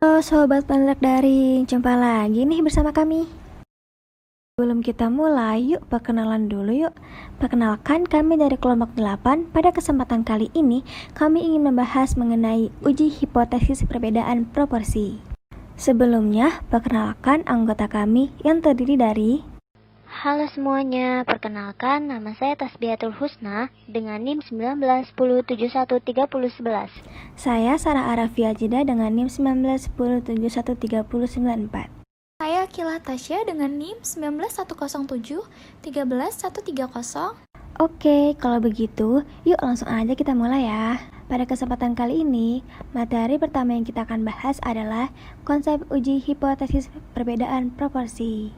Halo Sobat Penernak Daring, jumpa lagi nih bersama kami. Sebelum kita mulai, yuk perkenalan dulu yuk. Perkenalkan, kami dari kelompok 8. Pada kesempatan kali ini, kami ingin membahas mengenai uji hipotesis perbedaan proporsi. Sebelumnya, perkenalkan anggota kami yang terdiri dari Halo semuanya, perkenalkan nama saya Tasbihatul Husna dengan NIM 1910713011. saya Sarah Arafia Jeda dengan NIM 1910713094. Saya Kila Tasya dengan NIM 19107 13130. Oke, kalau begitu, yuk langsung aja kita mulai ya. Pada kesempatan kali ini, materi pertama yang kita akan bahas adalah konsep uji hipotesis perbedaan proporsi.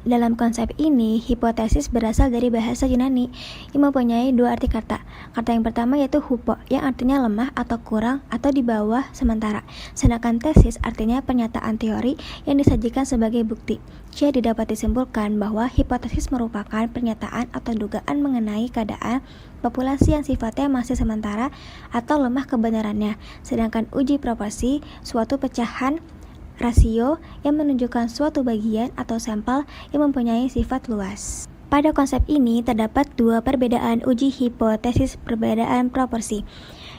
Dalam konsep ini, hipotesis berasal dari bahasa Yunani yang mempunyai dua arti kata. Kata yang pertama yaitu hupo, yang artinya lemah atau kurang atau di bawah sementara. Sedangkan tesis artinya pernyataan teori yang disajikan sebagai bukti. Jadi dapat disimpulkan bahwa hipotesis merupakan pernyataan atau dugaan mengenai keadaan populasi yang sifatnya masih sementara atau lemah kebenarannya. Sedangkan uji proporsi suatu pecahan rasio yang menunjukkan suatu bagian atau sampel yang mempunyai sifat luas. Pada konsep ini terdapat dua perbedaan uji hipotesis perbedaan proporsi.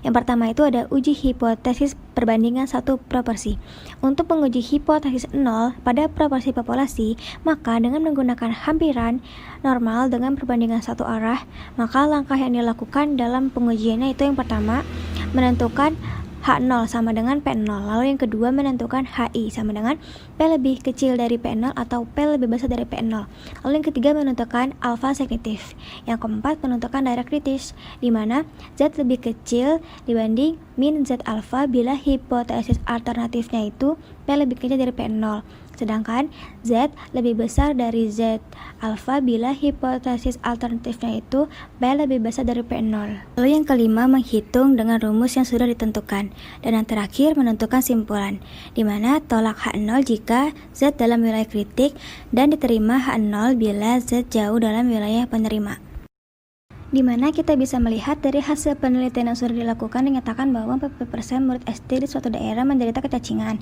Yang pertama itu ada uji hipotesis perbandingan satu proporsi. Untuk menguji hipotesis 0 pada proporsi populasi, maka dengan menggunakan hampiran normal dengan perbandingan satu arah, maka langkah yang dilakukan dalam pengujiannya itu yang pertama, menentukan H0 sama dengan P0, lalu yang kedua menentukan HI sama dengan P lebih kecil dari P0 atau P lebih besar dari P0, lalu yang ketiga menentukan alfa signitif, yang keempat menentukan daerah kritis, di mana Z lebih kecil dibanding min Z alfa bila hipotesis alternatifnya itu P lebih kecil dari P0, sedangkan Z lebih besar dari Z alfa bila hipotesis alternatifnya itu P lebih besar dari P0. Lalu yang kelima menghitung dengan rumus yang sudah ditentukan. Dan yang terakhir menentukan simpulan, di mana tolak H0 jika Z dalam wilayah kritik dan diterima H0 bila Z jauh dalam wilayah penerima. Di mana kita bisa melihat dari hasil penelitian yang sudah dilakukan dinyatakan bahwa 40% murid SD di suatu daerah menderita kecacingan.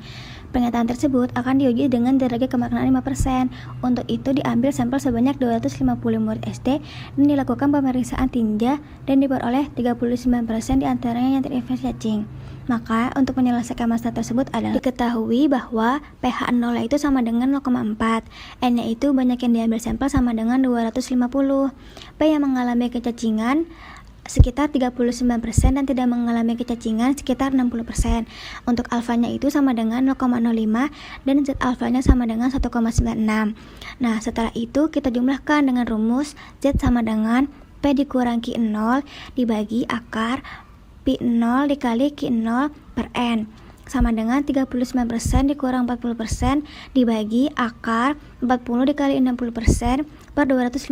Pernyataan tersebut akan diuji dengan derajat kemaknaan 5%. Untuk itu diambil sampel sebanyak 250 murid SD dan dilakukan pemeriksaan tinja dan diperoleh 39% diantaranya yang terinfeksi cacing. Maka untuk menyelesaikan masalah tersebut adalah diketahui bahwa pH 0 itu sama dengan 0,4, N-nya itu banyak yang diambil sampel sama dengan 250, P yang mengalami kecacingan sekitar 39% dan tidak mengalami kecacingan sekitar 60%. Untuk alfanya itu sama dengan 0,05 dan Z alfanya sama dengan 1,96. Nah, setelah itu kita jumlahkan dengan rumus Z sama dengan P dikurangi 0 dibagi akar Pi 0 dikali Q0 per N sama dengan 39% dikurang 40% dibagi akar 40 dikali 60% per 250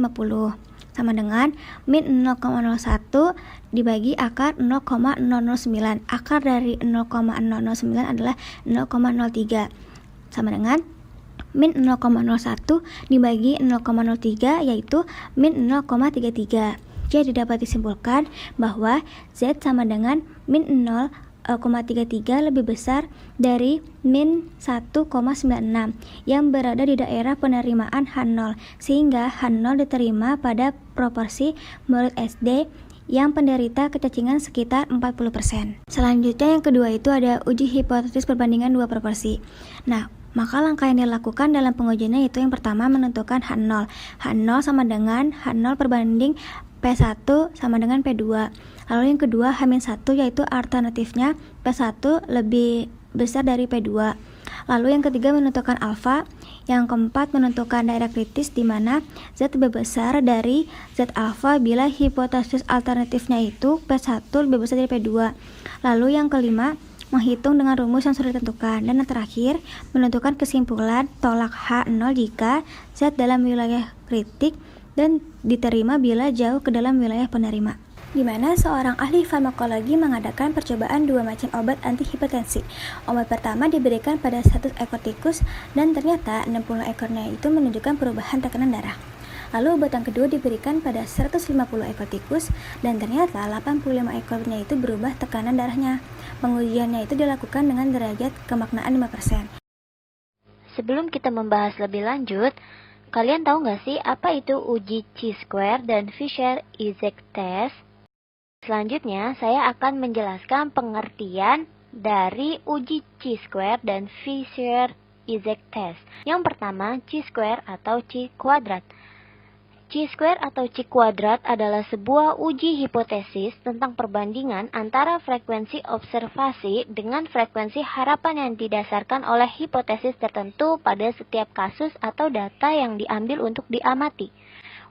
sama dengan min 0,01 dibagi akar 0,009. Akar dari 0,009 adalah 0,03 sama dengan min 0,01 dibagi 0,03 yaitu min 0,33. Jadi dapat disimpulkan bahwa Z sama dengan min 0,33 lebih besar dari min 1,96 yang berada di daerah penerimaan H0, sehingga H0 diterima pada proporsi murid SD yang penderita kecacingan sekitar 40%. Selanjutnya yang kedua itu ada uji hipotesis perbandingan dua proporsi. Nah, maka langkah yang dilakukan dalam pengujiannya itu yang pertama menentukan H0. H0 sama dengan H0 perbanding P1 sama dengan P2. Lalu yang kedua H-1 yaitu alternatifnya P1 lebih besar dari P2. Lalu yang ketiga menentukan alfa. Yang keempat menentukan daerah kritis di mana Z lebih besar dari Z alfa bila hipotesis alternatifnya itu P1 lebih besar dari P2. Lalu yang kelima menghitung dengan rumus yang sudah ditentukan. Dan yang terakhir menentukan kesimpulan tolak H0 jika Z dalam wilayah kritik dan diterima bila jauh ke dalam wilayah penerima. Di mana seorang ahli farmakologi mengadakan percobaan dua macam obat antihipertensi. Obat pertama diberikan pada 100 ekor tikus dan ternyata 60 ekornya itu menunjukkan perubahan tekanan darah. Lalu obat yang kedua diberikan pada 150 ekor tikus dan ternyata 85 ekornya itu berubah tekanan darahnya. Pengujiannya itu dilakukan dengan derajat kemaknaan 5%. Sebelum kita membahas lebih lanjut, kalian tahu nggak sih apa itu uji chi-square dan Fisher-Isaac test? Selanjutnya, saya akan menjelaskan pengertian dari uji chi-square dan Fisher-Isaac test. Yang pertama, chi-square atau chi kuadrat. Chi-square atau chi kuadrat adalah sebuah uji hipotesis tentang perbandingan antara frekuensi observasi dengan frekuensi harapan yang didasarkan oleh hipotesis tertentu pada setiap kasus atau data yang diambil untuk diamati.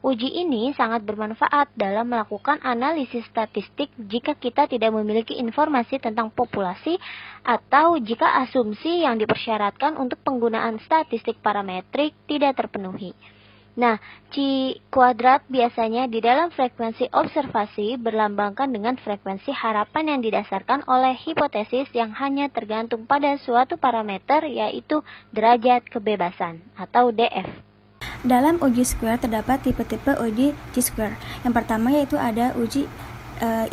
Uji ini sangat bermanfaat dalam melakukan analisis statistik jika kita tidak memiliki informasi tentang populasi atau jika asumsi yang dipersyaratkan untuk penggunaan statistik parametrik tidak terpenuhi. Nah, chi kuadrat biasanya di dalam frekuensi observasi berlambangkan dengan frekuensi harapan yang didasarkan oleh hipotesis yang hanya tergantung pada suatu parameter yaitu derajat kebebasan atau DF. Dalam uji square terdapat tipe-tipe uji chi-square. Yang pertama yaitu ada uji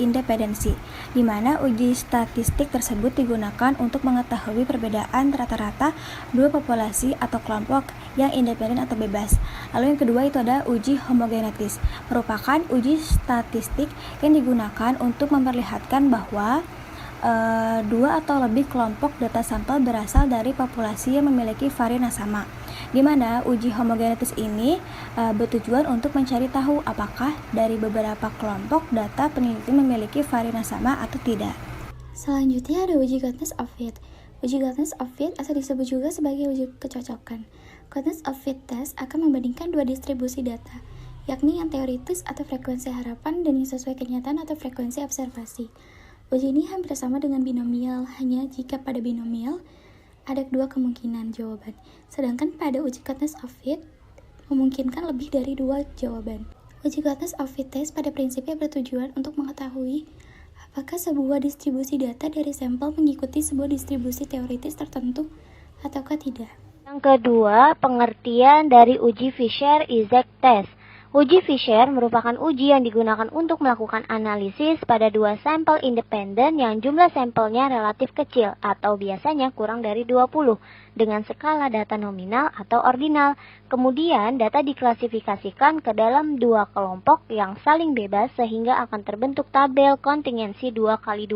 independensi, di mana uji statistik tersebut digunakan untuk mengetahui perbedaan rata-rata dua populasi atau kelompok yang independen atau bebas. Lalu yang kedua itu ada uji homogenetis, merupakan uji statistik yang digunakan untuk memperlihatkan bahwa dua atau lebih kelompok data sampel berasal dari populasi yang memiliki varian yang sama, di mana uji homogenetis ini bertujuan untuk mencari tahu apakah dari beberapa kelompok data peneliti memiliki varian yang sama atau tidak. Selanjutnya ada uji Godness of Fit. Uji Godness of Fit atau disebut juga sebagai uji kecocokan. Godness of Fit test akan membandingkan dua distribusi data, yakni yang teoritis atau frekuensi harapan dan yang sesuai kenyataan atau frekuensi observasi. Uji ini hampir sama dengan binomial, hanya jika pada binomial ada dua kemungkinan jawaban, sedangkan pada uji Godness of Fit memungkinkan lebih dari dua jawaban. Uji Godness of Fit test pada prinsipnya bertujuan untuk mengetahui apakah sebuah distribusi data dari sampel mengikuti sebuah distribusi teoritis tertentu ataukah tidak. Yang kedua, pengertian dari uji Fisher-Isaac test. Uji Fisher merupakan uji yang digunakan untuk melakukan analisis pada dua sampel independen yang jumlah sampelnya relatif kecil atau biasanya kurang dari 20 dengan skala data nominal atau ordinal. Kemudian data diklasifikasikan ke dalam dua kelompok yang saling bebas sehingga akan terbentuk tabel kontingensi 2x2.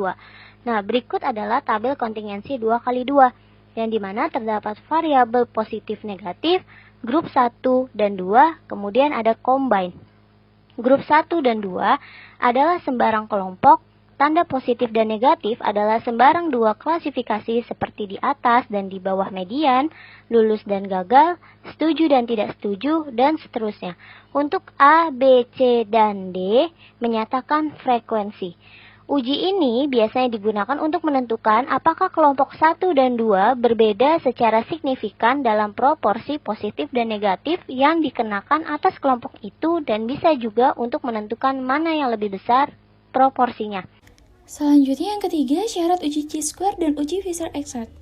Nah, berikut adalah tabel kontingensi 2x2 yang dimana terdapat variabel positif negatif, grup 1 dan 2, kemudian ada combine. Grup 1 dan 2 adalah sembarang kelompok, tanda positif dan negatif adalah sembarang dua klasifikasi seperti di atas dan di bawah median, lulus dan gagal, setuju dan tidak setuju, dan seterusnya. Untuk A, B, C, dan D menyatakan frekuensi. Uji ini biasanya digunakan untuk menentukan apakah kelompok 1 dan 2 berbeda secara signifikan dalam proporsi positif dan negatif yang dikenakan atas kelompok itu dan bisa juga untuk menentukan mana yang lebih besar proporsinya. Selanjutnya yang ketiga, syarat uji chi-square dan uji Fisher-Isaac.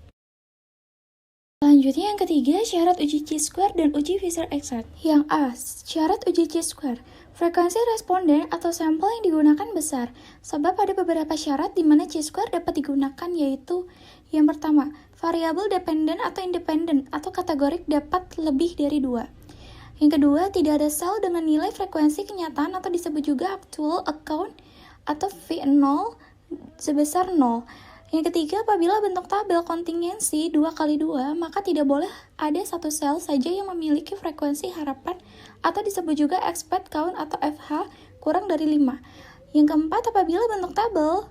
Yang A, syarat uji chi-square. Frekuensi responden atau sampel yang digunakan besar, sebab ada beberapa syarat di mana chi-square dapat digunakan, yaitu yang pertama, variabel dependen atau independen atau kategorik dapat lebih dari 2. Yang kedua, tidak ada sel dengan nilai frekuensi kenyataan atau disebut juga actual account atau V0 sebesar 0. Yang ketiga, apabila bentuk tabel kontingensi 2x2, maka tidak boleh ada satu sel saja yang memiliki frekuensi harapan atau disebut juga expect count atau FH kurang dari 5. Yang keempat, apabila bentuk tabel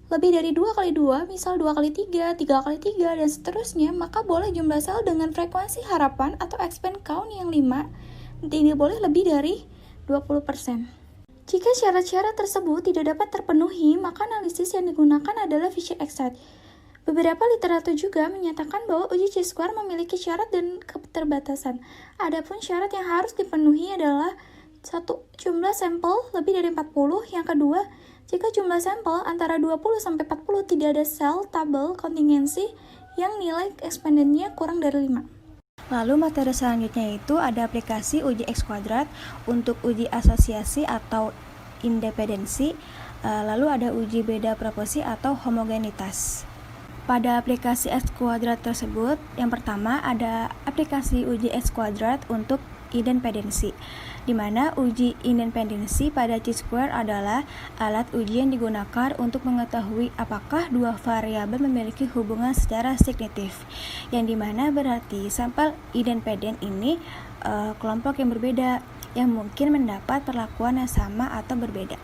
lebih dari 2x2, misal 2x3, 3x3, dan seterusnya, maka boleh jumlah sel dengan frekuensi harapan atau expect count yang 5, tidak boleh lebih dari 20%. Jika syarat-syarat tersebut tidak dapat terpenuhi, maka analisis yang digunakan adalah Fisher-Isaac. Beberapa literatur juga menyatakan bahwa uji chi-square memiliki syarat dan keterbatasan. Adapun syarat yang harus dipenuhi adalah 1. Jumlah sampel lebih dari 40. Yang kedua, jika jumlah sampel antara 20-40 tidak ada sel tabel kontingensi yang nilai eksponennya kurang dari 5. Lalu materi selanjutnya itu ada aplikasi uji X kuadrat untuk uji asosiasi atau independensi, lalu ada uji beda proporsi atau homogenitas. Pada aplikasi X kuadrat tersebut, yang pertama ada aplikasi uji X kuadrat untuk independensi, di mana uji independensi pada chi-square adalah alat uji yang digunakan untuk mengetahui apakah dua variabel memiliki hubungan secara signitif, yang dimana berarti sampel independen ini kelompok yang berbeda, yang mungkin mendapat perlakuan yang sama atau berbeda.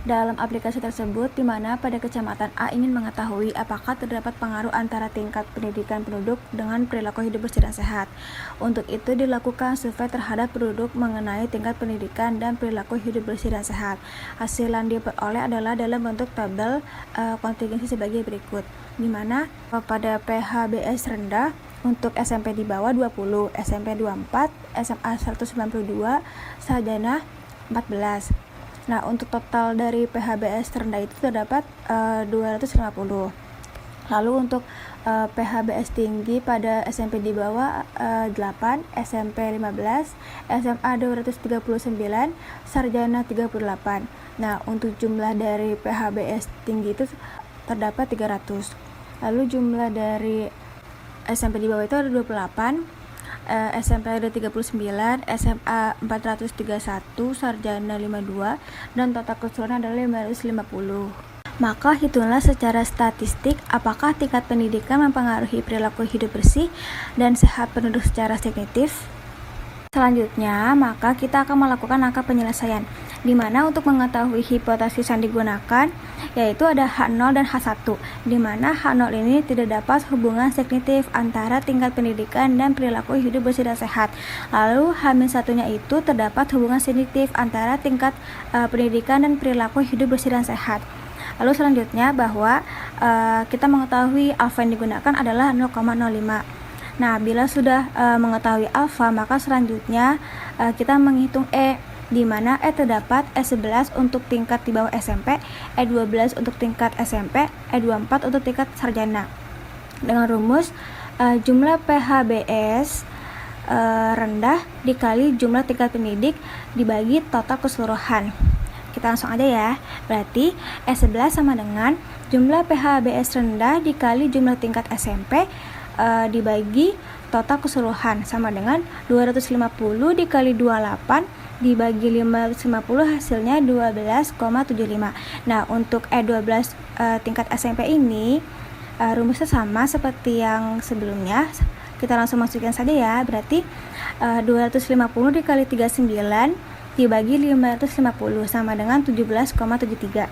Dalam aplikasi tersebut, di mana pada kecamatan A ingin mengetahui apakah terdapat pengaruh antara tingkat pendidikan penduduk dengan perilaku hidup bersih dan sehat. Untuk itu dilakukan survei terhadap penduduk mengenai tingkat pendidikan dan perilaku hidup bersih dan sehat. Hasil yang diperoleh adalah dalam bentuk tabel kontingensi sebagai berikut, di mana pada PHBS rendah untuk SMP di bawah 20, SMP 24, SMA 192, sarjana 14. Nah, untuk total dari PHBS terendah itu terdapat 250. Lalu untuk PHBS tinggi pada SMP di bawah 8, SMP 15, SMA 239, sarjana 38. Nah, untuk jumlah dari PHBS tinggi itu terdapat 300. Lalu jumlah dari SMP di bawah itu ada 28, SMP ada 39, SMA 431, sarjana 52, dan total keseluruhan adalah 550. Maka hitunglah secara statistik apakah tingkat pendidikan mempengaruhi perilaku hidup bersih dan sehat penduduk secara signifikan. Selanjutnya, maka kita akan melakukan langkah penyelesaian, di mana untuk mengetahui hipotesis yang digunakan, yaitu ada H0 dan H1, di mana H0 ini tidak dapat hubungan signifikan antara tingkat pendidikan dan perilaku hidup bersih dan sehat. Lalu H-1-nya itu terdapat hubungan signifikan antara tingkat pendidikan dan perilaku hidup bersih dan sehat. Lalu selanjutnya bahwa kita mengetahui alfa yang digunakan adalah 0,05. Nah, bila sudah mengetahui alfa, maka selanjutnya kita menghitung E, di mana E terdapat E11 untuk tingkat di bawah SMP, E12 untuk tingkat SMP, E24 untuk tingkat sarjana. Dengan rumus jumlah PHBS rendah dikali jumlah tingkat pendidik dibagi total keseluruhan. Kita langsung aja ya. Berarti E11 sama dengan jumlah PHBS rendah dikali jumlah tingkat SMP dibagi total keseluruhan, sama dengan 250 dikali 28 dibagi 550, hasilnya 12,75. Nah, untuk E12 tingkat SMP ini rumusnya sama seperti yang sebelumnya. Kita langsung masukkan saja ya. Berarti 250 dikali 39 dibagi 550 sama dengan 17,73.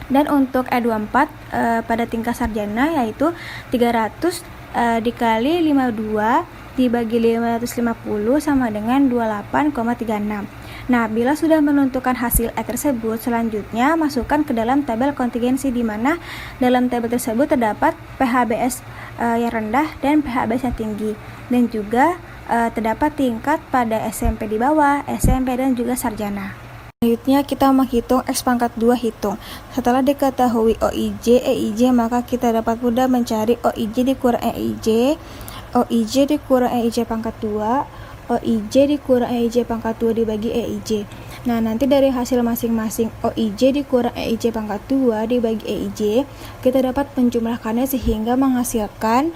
Dan untuk E24 pada tingkat sarjana yaitu 300 dikali 52 dibagi 550 sama dengan 28,36. Nah, bila sudah menentukan hasil E tersebut, selanjutnya masukkan ke dalam tabel kontingensi, di mana dalam tabel tersebut terdapat PHBS yang rendah dan PHBS yang tinggi, dan juga terdapat tingkat pada SMP di bawah, SMP, dan juga sarjana. Selanjutnya kita menghitung X pangkat 2 hitung. Setelah diketahui OIJ, EIJ, maka kita dapat mudah mencari OIJ dikurang EIJ, OIJ dikurang EIJ pangkat 2, OIJ dikurang EIJ pangkat 2 dibagi EIJ. Nah, nanti dari hasil masing-masing OIJ dikurang EIJ pangkat 2 dibagi EIJ, kita dapat menjumlahkannya sehingga menghasilkan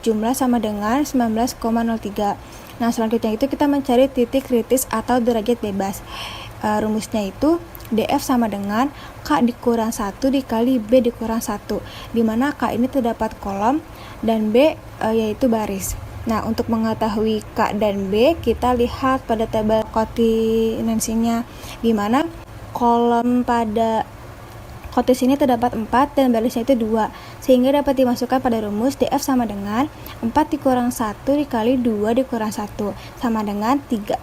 jumlah sama dengan 19,03. Nah, selanjutnya itu kita mencari titik kritis atau derajat bebas. Rumusnya itu DF sama dengan K dikurang 1 dikali B dikurang 1, di mana K ini terdapat kolom dan B yaitu baris. Nah, untuk mengetahui K dan B, kita lihat pada tabel koordinasinya, di mana kolom pada kotis ini terdapat 4 dan barisnya itu 2, sehingga dapat dimasukkan pada rumus DF sama dengan 4 dikurang 1 dikali 2 dikurang 1 sama dengan 3.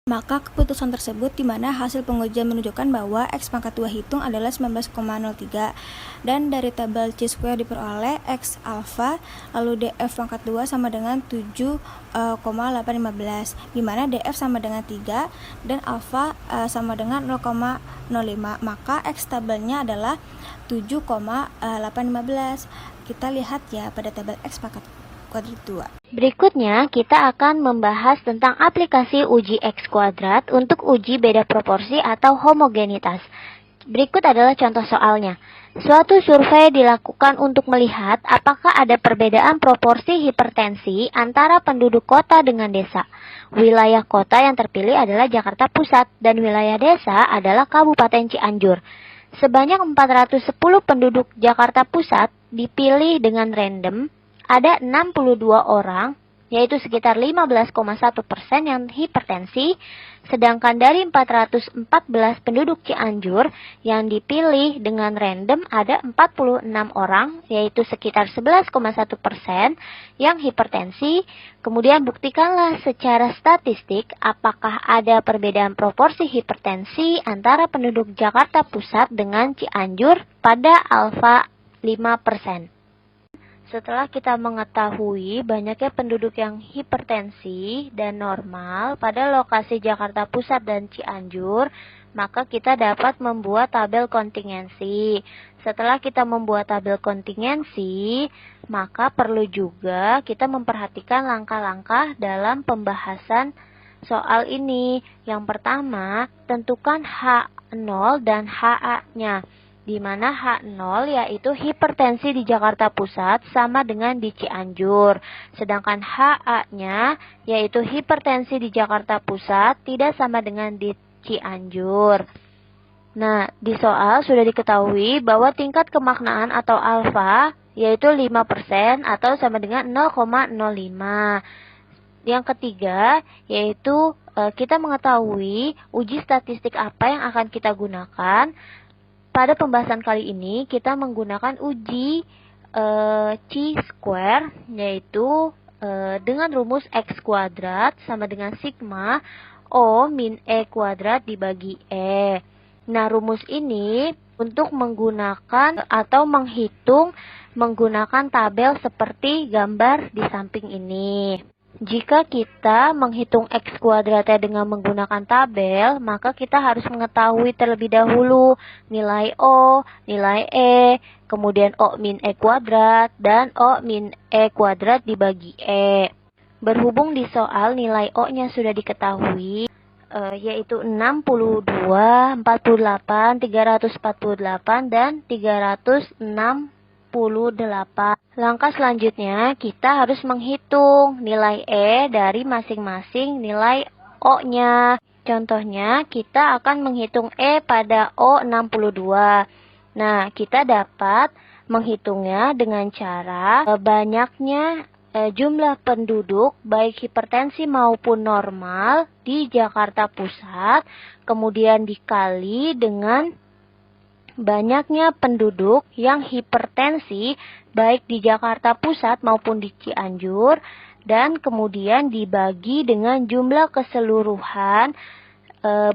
Maka keputusan tersebut, di mana hasil pengujian menunjukkan bahwa X pangkat 2 hitung adalah 19,03, dan dari tabel chi-square diperoleh X alfa, lalu DF pangkat 2 sama dengan 7,815, di mana DF sama dengan 3 dan alfa sama dengan 0,05, maka X tabelnya adalah 7,815. Kita lihat ya pada tabel X pangkat kuadrat 2. Berikutnya, kita akan membahas tentang aplikasi uji X kuadrat untuk uji beda proporsi atau homogenitas. Berikut adalah contoh soalnya. Suatu survei dilakukan untuk melihat apakah ada perbedaan proporsi hipertensi antara penduduk kota dengan desa. Wilayah kota yang terpilih adalah Jakarta Pusat dan wilayah desa adalah Kabupaten Cianjur. Sebanyak 410 penduduk Jakarta Pusat dipilih dengan random, ada 62 orang, yaitu sekitar 15,1% yang hipertensi, sedangkan dari 414 penduduk Cianjur yang dipilih dengan random ada 46 orang, yaitu sekitar 11,1% yang hipertensi. Kemudian buktikanlah secara statistik apakah ada perbedaan proporsi hipertensi antara penduduk Jakarta Pusat dengan Cianjur pada alfa 5%. Setelah kita mengetahui banyaknya penduduk yang hipertensi dan normal pada lokasi Jakarta Pusat dan Cianjur, maka kita dapat membuat tabel kontingensi. Setelah kita membuat tabel kontingensi, maka perlu juga kita memperhatikan langkah-langkah dalam pembahasan soal ini. Yang pertama, tentukan H0 dan HA-nya. Di mana H0 yaitu hipertensi di Jakarta Pusat sama dengan di Cianjur. Sedangkan HA-nya yaitu hipertensi di Jakarta Pusat tidak sama dengan di Cianjur. Nah, di soal sudah diketahui bahwa tingkat kemaknaan atau alfa yaitu 5% atau sama dengan 0,05. Yang ketiga yaitu kita mengetahui uji statistik apa yang akan kita gunakan. Pada pembahasan kali ini kita menggunakan uji chi-square, yaitu dengan rumus X kuadrat sama dengan sigma O min E kuadrat dibagi E. Nah, rumus ini untuk menggunakan atau menghitung menggunakan tabel seperti gambar di samping ini. Jika kita menghitung X kuadratnya dengan menggunakan tabel, maka kita harus mengetahui terlebih dahulu nilai O, nilai E, kemudian O min E kuadrat, dan O min E kuadrat dibagi E. Berhubung di soal nilai O-nya sudah diketahui, yaitu 62, 48, 348, dan 368. Langkah selanjutnya kita harus menghitung nilai E dari masing-masing nilai O-nya. Contohnya kita akan menghitung E pada O62. Nah, kita dapat menghitungnya dengan cara banyaknya jumlah penduduk baik hipertensi maupun normal di Jakarta Pusat, kemudian dikali dengan banyaknya penduduk yang hipertensi baik di Jakarta Pusat maupun di Cianjur, dan kemudian dibagi dengan jumlah keseluruhan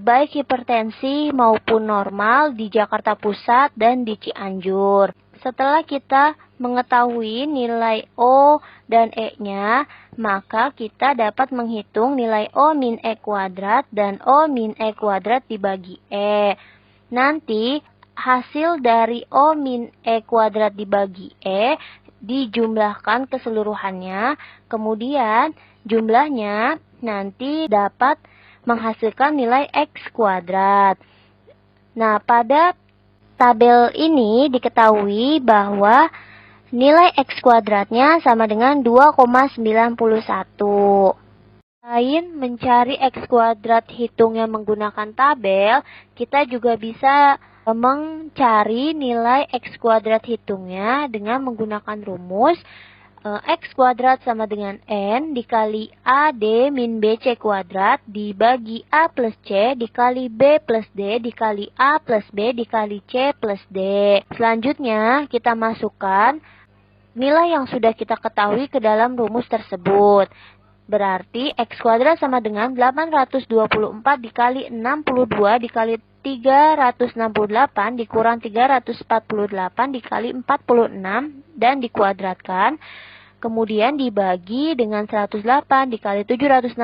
baik hipertensi maupun normal di Jakarta Pusat dan di Cianjur. Setelah kita mengetahui nilai O dan E-nya, maka kita dapat menghitung nilai O min E kuadrat dan O min E kuadrat dibagi E. Nanti hasil dari O min E kuadrat dibagi E dijumlahkan keseluruhannya, kemudian jumlahnya nanti dapat menghasilkan nilai X kuadrat. Nah, pada tabel ini diketahui bahwa nilai X kuadratnya sama dengan 2,91. Selain mencari X kuadrat hitungnya menggunakan tabel, kita juga bisa mencari nilai X kuadrat hitungnya dengan menggunakan rumus X kuadrat sama dengan N dikali AD min BC kuadrat dibagi A plus C dikali B plus D dikali A plus B dikali C plus D. Selanjutnya kita masukkan nilai yang sudah kita ketahui ke dalam rumus tersebut. Berarti X kuadrat sama dengan 824 dikali 62 dikali 368 dikurang 348 dikali 46 dan dikuadratkan. Kemudian dibagi dengan 108 dikali 716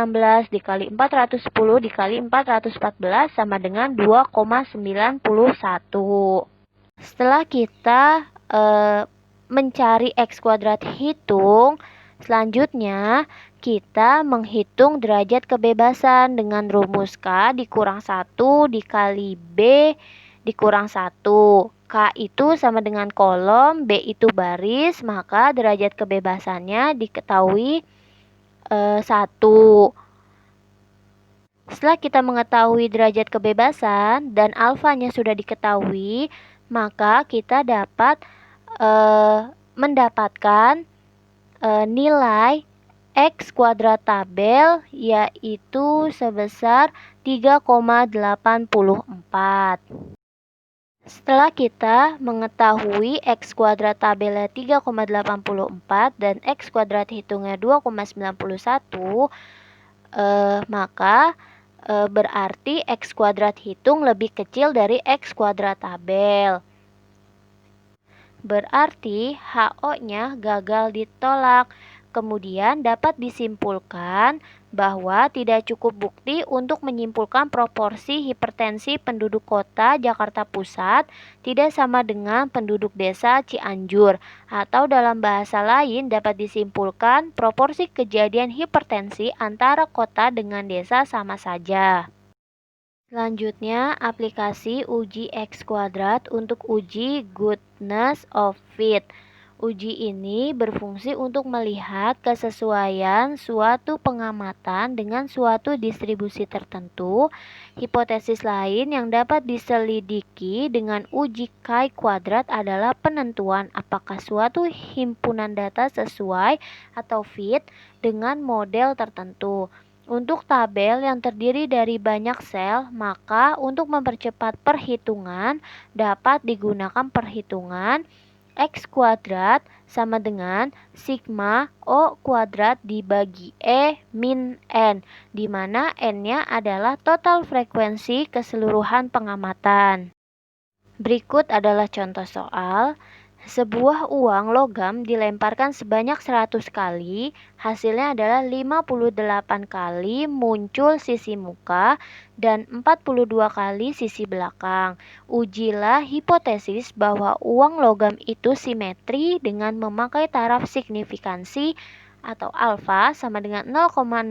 dikali 410 dikali 414 sama dengan 2,91. Setelah kita mencari X kuadrat hitung, Selanjutnya, kita menghitung derajat kebebasan dengan rumus K dikurang 1 dikali B dikurang 1. K itu sama dengan kolom, B itu baris, maka derajat kebebasannya diketahui 1. Setelah kita mengetahui derajat kebebasan dan alfanya sudah diketahui, maka kita dapat mendapatkan nilai X kuadrat tabel yaitu sebesar 3,84. Setelah kita mengetahui X kuadrat tabelnya 3,84 dan X kuadrat hitungnya 2,91, maka berarti X kuadrat hitung lebih kecil dari X kuadrat tabel. Berarti HO-nya gagal ditolak. Kemudian dapat disimpulkan bahwa tidak cukup bukti untuk menyimpulkan proporsi hipertensi penduduk kota Jakarta Pusat tidak sama dengan penduduk desa Cianjur, atau dalam bahasa lain dapat disimpulkan proporsi kejadian hipertensi antara kota dengan desa sama saja. Selanjutnya, aplikasi uji X kuadrat untuk uji goodness of fit. Uji ini berfungsi untuk melihat kesesuaian suatu pengamatan dengan suatu distribusi tertentu. Hipotesis lain yang dapat diselidiki dengan uji chi kuadrat adalah penentuan apakah suatu himpunan data sesuai atau fit dengan model tertentu. Untuk tabel yang terdiri dari banyak sel, maka untuk mempercepat perhitungan dapat digunakan perhitungan X kuadrat sama dengan sigma O kuadrat dibagi E min N, di mana N-nya adalah total frekuensi keseluruhan pengamatan. Berikut adalah contoh soal. Sebuah uang logam dilemparkan sebanyak 100 kali, hasilnya adalah 58 kali muncul sisi muka dan 42 kali sisi belakang. Ujilah hipotesis bahwa uang logam itu simetri dengan memakai taraf signifikansi atau alfa sama dengan 0,05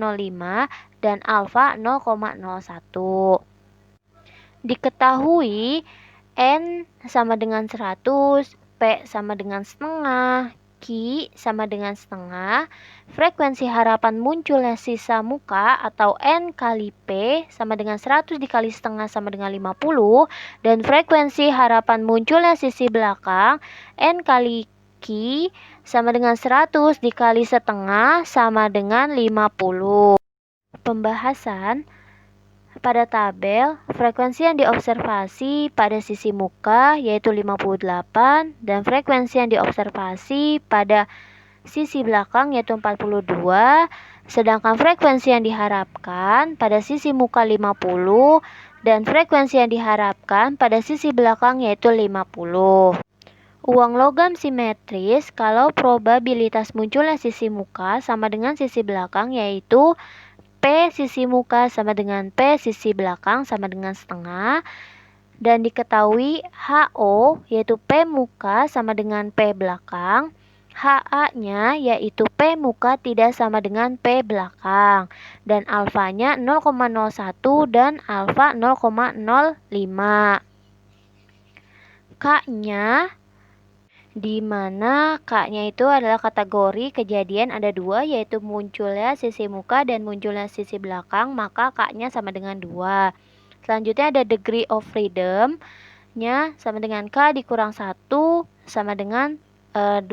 dan alfa 0,01. Diketahui N sama dengan 100, P sama dengan setengah, Q sama dengan setengah, frekuensi harapan munculnya sisa muka atau N kali P sama dengan 100 dikali setengah sama dengan 50, dan frekuensi harapan munculnya sisi belakang N kali Q sama dengan 100 dikali setengah sama dengan 50. Pembahasan. Pada tabel, frekuensi yang diobservasi pada sisi muka yaitu 58 dan frekuensi yang diobservasi pada sisi belakang yaitu 42, sedangkan frekuensi yang diharapkan pada sisi muka 50 dan frekuensi yang diharapkan pada sisi belakang yaitu 50. Uang logam simetris kalau probabilitas munculnya sisi muka sama dengan sisi belakang yaitu P sisi muka sama dengan P sisi belakang sama dengan setengah, dan diketahui HO yaitu P muka sama dengan P belakang, HA-nya yaitu P muka tidak sama dengan P belakang, dan alfanya 0,01 dan alfa 0,05. K-nya di mana K-nya itu adalah kategori kejadian ada dua, yaitu munculnya sisi muka dan munculnya sisi belakang, maka K-nya sama dengan 2. Selanjutnya ada degree of freedom-nya sama dengan K dikurang 1 sama dengan 2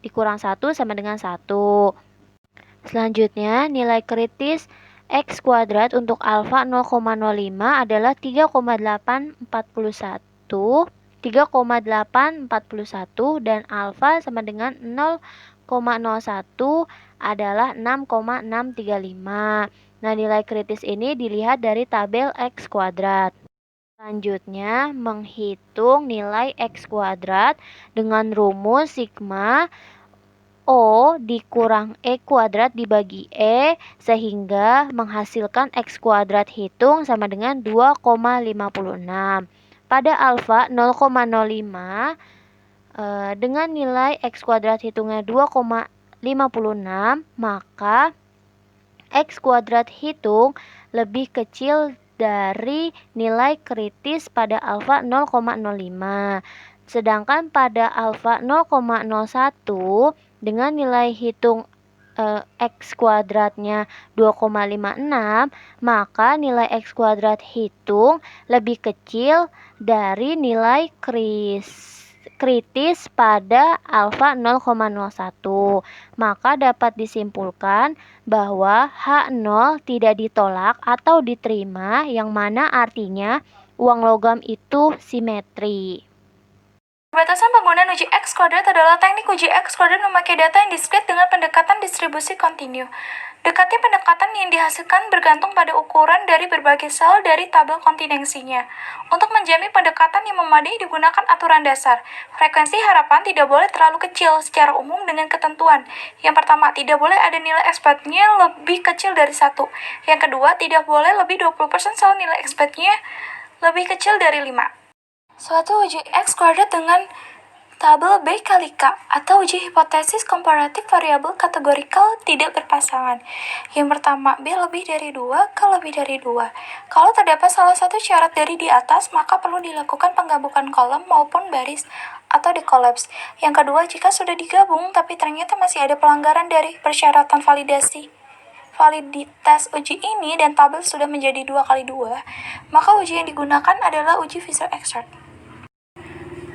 dikurang 1 sama dengan 1. Selanjutnya nilai kritis X kuadrat untuk alfa 0,05 adalah 3,841 dan alfa sama dengan 0,01 adalah 6,635. Nah, nilai kritis ini dilihat dari tabel X kuadrat. Selanjutnya, menghitung nilai X kuadrat dengan rumus sigma O dikurang E kuadrat dibagi E, sehingga menghasilkan X kuadrat hitung sama dengan 2,56. Pada alfa 0,05 dengan nilai X kuadrat hitungnya 2,56 56, maka X kuadrat hitung lebih kecil dari nilai kritis pada alfa 0,05. Sedangkan pada alfa 0,01 dengan nilai hitung X kuadratnya 2,56, maka nilai X kuadrat hitung lebih kecil dari nilai kritis pada alfa 0,01. Maka dapat disimpulkan bahwa H0 tidak ditolak atau diterima, yang mana artinya uang logam itu simetri. Batasan penggunaan uji X kuadrat adalah teknik uji X kuadrat memakai data yang diskrit dengan pendekatan distribusi kontinu. Dekatnya pendekatan yang dihasilkan bergantung pada ukuran dari berbagai sel dari tabel kontinensinya. Untuk menjamin pendekatan yang memadai digunakan aturan dasar. Frekuensi harapan tidak boleh terlalu kecil secara umum dengan ketentuan. Yang pertama, tidak boleh ada nilai expectnya lebih kecil dari 1. Yang kedua, tidak boleh lebih 20% sel nilai expectnya lebih kecil dari 5. Suatu uji X kuadrat dengan tabel B kali K atau uji hipotesis komparatif variabel kategorikal tidak berpasangan. Yang pertama, B lebih dari 2, K lebih dari 2. Kalau terdapat salah satu syarat dari di atas, maka perlu dilakukan penggabungan kolom maupun baris atau dekolaps. Yang kedua, jika sudah digabung tapi ternyata masih ada pelanggaran dari persyaratan validitas uji ini dan tabel sudah menjadi 2x2, maka uji yang digunakan adalah uji Fisher-Exart.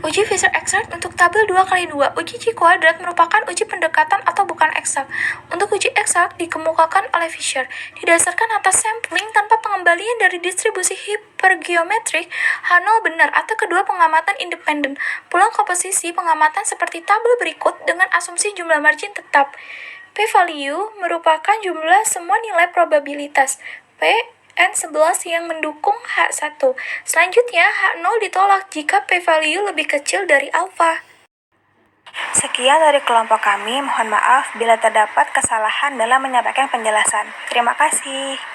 Uji Fisher-Exart untuk tabel 2x2, uji Q kuadrat merupakan uji pendekatan atau bukan eksak. Untuk uji eksak dikemukakan oleh Fisher, didasarkan atas sampling tanpa pengembalian dari distribusi hipergeometrik H0 benar atau kedua pengamatan independen. Pulang komposisi pengamatan seperti tabel berikut dengan asumsi jumlah margin tetap. P-value merupakan jumlah semua nilai probabilitas P N11 yang mendukung H1. Selanjutnya, H0 ditolak jika p-value lebih kecil dari alfa. Sekian dari kelompok kami, mohon maaf bila terdapat kesalahan dalam menyampaikan penjelasan. Terima kasih.